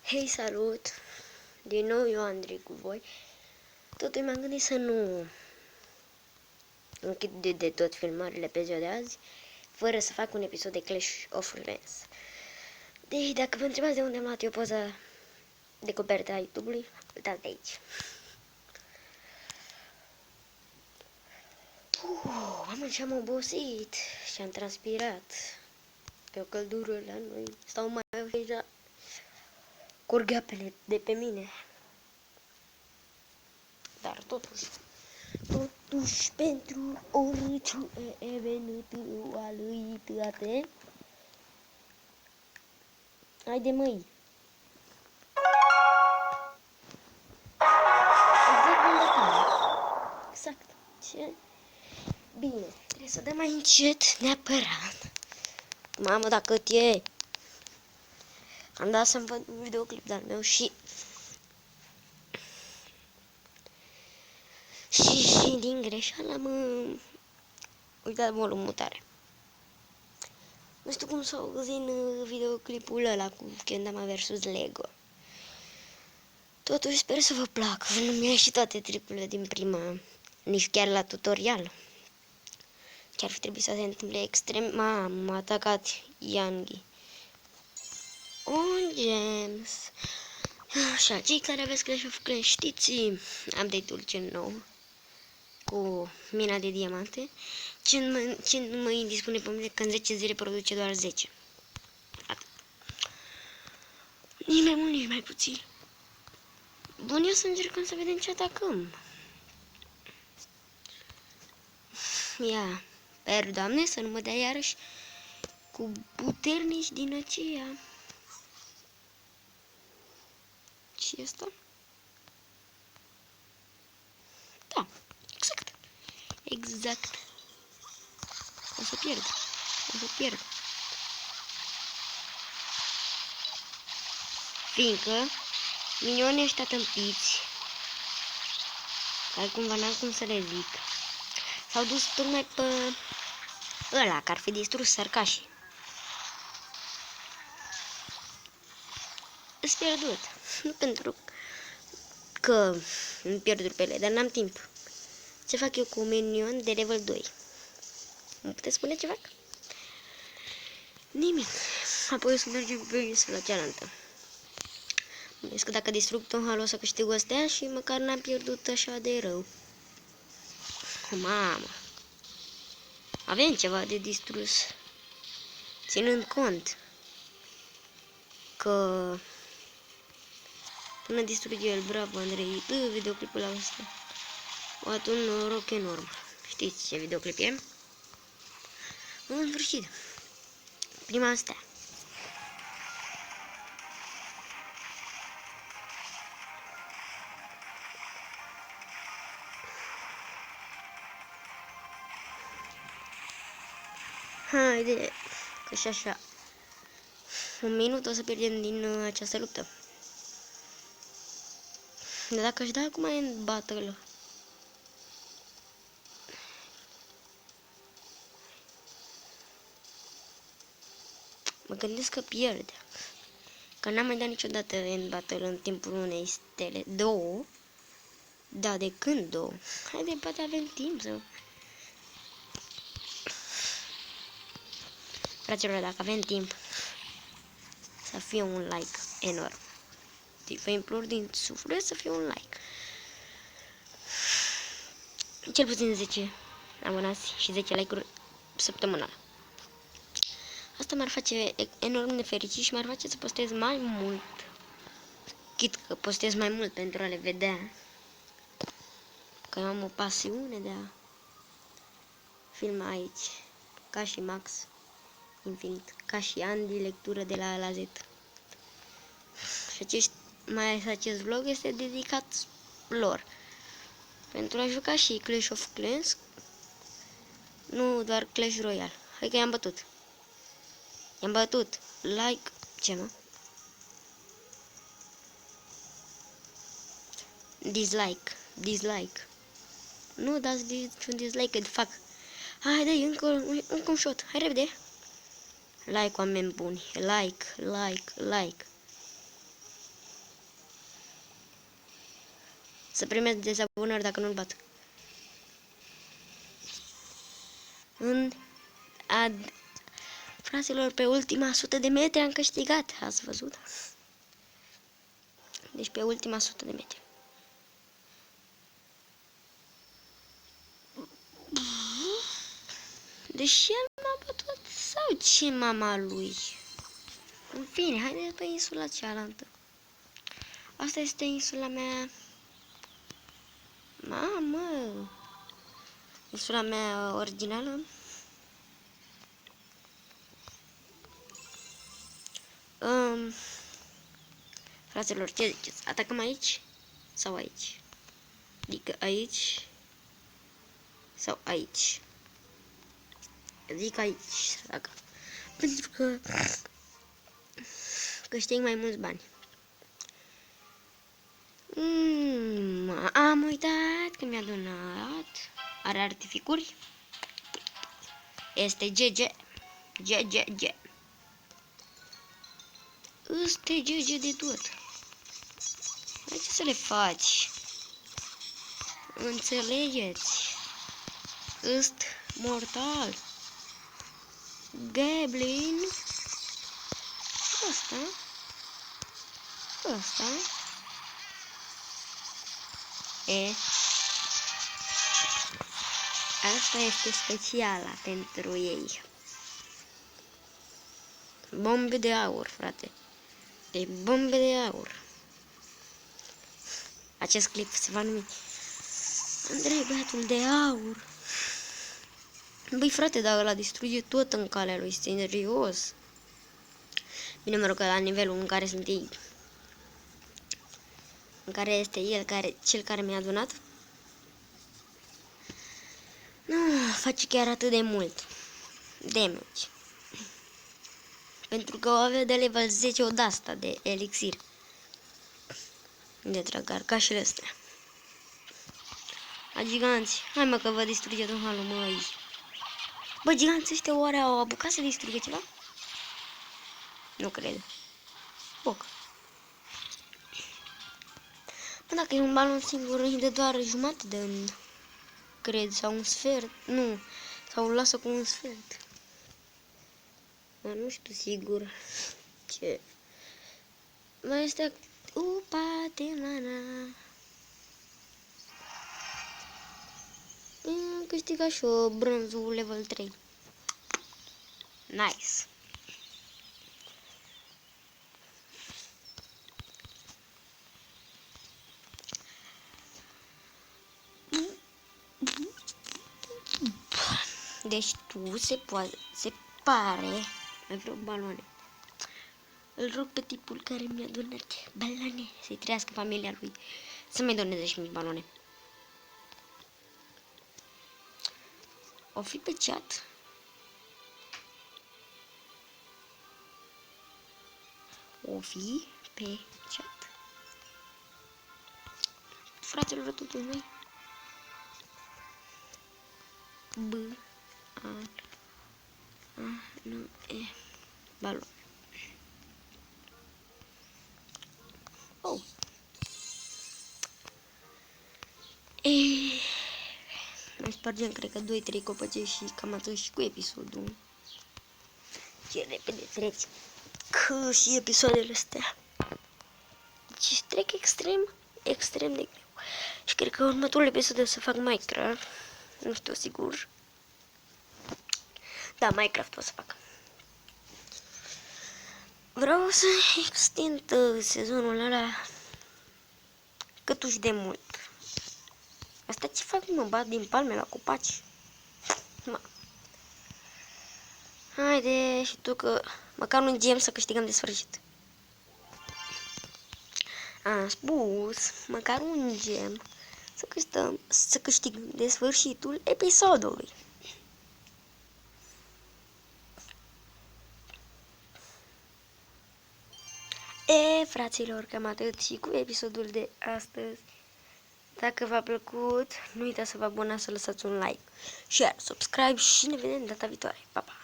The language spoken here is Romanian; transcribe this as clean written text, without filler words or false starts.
Hei, salut! Din nou eu, Andrei, cu voi. Totuși m-am gândit să nu închid de tot filmările pe ziua de azi, fără să fac un episod de Clash of Clans. Deci, dacă vă întrebați de unde am luat eu poza de copertă a YouTube-ului, uitați de aici. Mamă, și-am obosit și am transpirat. Pe o căldură la noi stau mai deja. Curg apele de pe mine. Dar totuși pentru orice eventualitate, haide măi. Exact unde cam. Exact. Ce? Bine, trebuie să dăm mai încet, neapărat. Mamă, dacă e. Am dat să-mi văd un videoclip de-al meu și din greșeală am uitat volumul mutare. Nu știu cum să auzi în videoclipul ăla cu Kendama vs Lego. Totuși sper să vă placă, nu mi-a ieșit toate tricurile din prima, nici chiar la tutorial. Chiar fi trebuit să se întâmple extrem. M-a atacat Yangi. Un gems. Așa, cei care aveți Clash of Clans știți, update-ul cel nou cu mina de diamante. Ce nu mă indispune pe mine că în 10 zile produce doar 10. Atât. Nici mai mult, nici mai puțin. Bun, eu să încercăm să vedem ce atacăm. Ia, per Doamne, să nu mă dea iarăși cu puternici din aceea. Și asta? Da, exact. Exact. O să pierd. O să pierd. Fiindcă minionii ăștia tâmpiți, care cumva n-am cum să le zic, s-au dus tocmai pe ăla, care ar fi distrus sărcașii. Îs pierdut. Nu pentru că îmi pierd rupele, dar n-am timp. Ce fac eu cu un minion de level 2? Îmi puteți spune ce fac? Nimic. Apoi o să mergem pe insula cealaltă. Bănuiesc că dacă distrug Tom Hall o să câștig astea și măcar n-am pierdut așa de rău. Mamă. Avem ceva de distrus. Ținând cont că până distruge el, bravo Andrei, videoclipul ăsta. O dat un noroc enorm. Știți ce videoclip e? În sfârșit. Prima asta. Haide, că și așa. Un minut o să pierdem din această luptă. Dar dacă aș da acum în battle, mă gândesc că pierd. Că n-am mai dat niciodată în battle în timpul unei stele. Două? Da, de când două? Haide, poate avem timp să... Fraților, dacă avem timp, să fie un like enorm. Vă implor din suflet să fie un like. Cel puțin 10 abonați și 10 like-uri săptămânal. Asta m-ar face enorm de fericit și m-ar face să postez mai mult. Chit că postez mai mult pentru a le vedea. Că eu am o pasiune de a filma aici. Ca și Max Infinit. Ca și Andy, lectură de la A la Z. Și acest vlog este dedicat lor. Pentru a juca și Clash of Clans. Nu doar Clash Royale. Hai că i-am bătut. I-am bătut. Like. Ce mă? Dislike. Dislike. Nu dați niciun dislike, că fac. Haide, încă un shot. Hai repede. Like, oameni buni. Like. Să primeți dezabonări dacă nu-l bat. Fraților, pe ultima 100 de metri am câștigat. Ați văzut? Deci pe ultima 100 de metri. Deși el m-a bătut sau ce mama lui? În fine, haideți pe insula cealaltă. Asta este insula mea. Mamă! Insula mea originală. Fraților, ce ziceți? Atacăm aici? Sau aici? Adică aici? Sau aici? Zic aici, dacă. Pentru că câștig mai mulți bani. Am uitat că mi-a donat. Are artificuri. Este GG. GG. Este GG de tot. Hai ce să le faci? Înțelegeți? Îst mortal. Goblin. Asta. Asta este speciala pentru ei. Bombe de aur, frate. De bombe de aur. Acest clip se va numi Andrei, băiatul de aur. Băi, frate, dar ăla distruge tot în calea lui, serios. Bine, mă rog, că la nivelul în care sunt ei, în care este el, cel care mi-a donat, nu face chiar atât de mult damage. Pentru că o avea de level 10 o de-asta de elixir. De tragar, ca și astea. A giganți, hai mă că vă distruge tot halul, măi. Bă, giganții ăștia oare au apucat să distrugă ceva? Nu cred. Boc. Bă, dacă e un balon singur, îi dă doar jumate de cred, sau un sfert. Nu, sau îl lasă cu un sfert. Dar nu știu sigur. Ce? Mai este Patemana. Am câștigat și o bronzul level 3. Nice. Deci tu se pare. Mai vreau baloane. Îl rog pe tipul care mi-a donat baloane să-i trăiască familia lui să mai doneze și mie baloane. O fi pe chat. O fi pe chat. Fraților, totul noi. Nu e balon. Oh. Mai spargem, cred că 2-3 copăcei și cam atât și cu episodul. Ce repede treci. Că și episoadele astea. Deci trec extrem de greu. Și cred că următorul episod o să fac Minecraft. Nu știu sigur. Da, Minecraft o să fac. Vreau să extind sezonul ăla cât uși de mult. Asta ce fac, mă bat din palme la copaci? Ma. Haide și tu că măcar un gem să câștigăm de sfârșit. Am spus, măcar un gem să câștigăm de sfârșitul episodului. Fraților, cam atât și cu episodul de astăzi. Dacă v-a plăcut, nu uitați să vă abonați, să lăsați un like, share, subscribe și ne vedem data viitoare. Pa, pa!